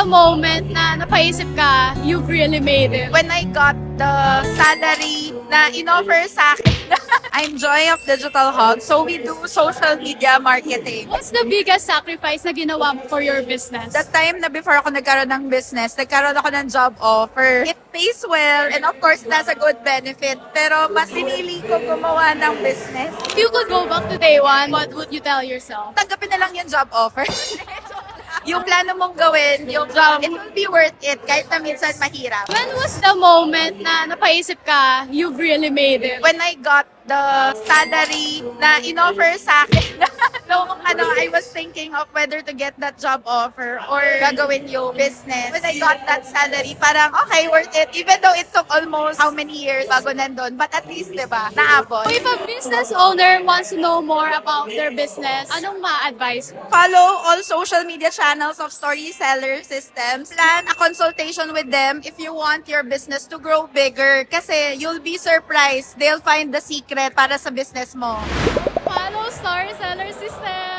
the moment na napaisip ka, you've really made it? When I got the salary na in-offer sa akin, I'm Joy of Digital Hub. So we do social media marketing. What's the biggest sacrifice na ginawa mo for your business? The time na before ako nagkaroon ng business, nagkaroon ako ng job offer. It pays well and of course, nasa good benefit. Pero mas pinili ko gumawa ng business. If you could go back to day one, what would you tell yourself? Tanggapin na lang yung job offer. Yung plano mong gawin, yung job, it will be worth it kahit na minsan mahirap. When was the moment na napaisip ka, you've really made it? When I got the salary na in-offer sa akin, I was thinking of whether to get that job offer or gagawin yung business. When I got that salary, parang okay, worth it. Even though it took almost how many years bago nandun. But at least, diba, naabot. If a business owner wants to know more about their business, anong ma-advise mo? Follow all social media channels of Story Seller Systems. Plan a consultation with them if you want your business to grow bigger. Kasi you'll be surprised. They'll find the secret para sa business mo. Follow Story Seller System!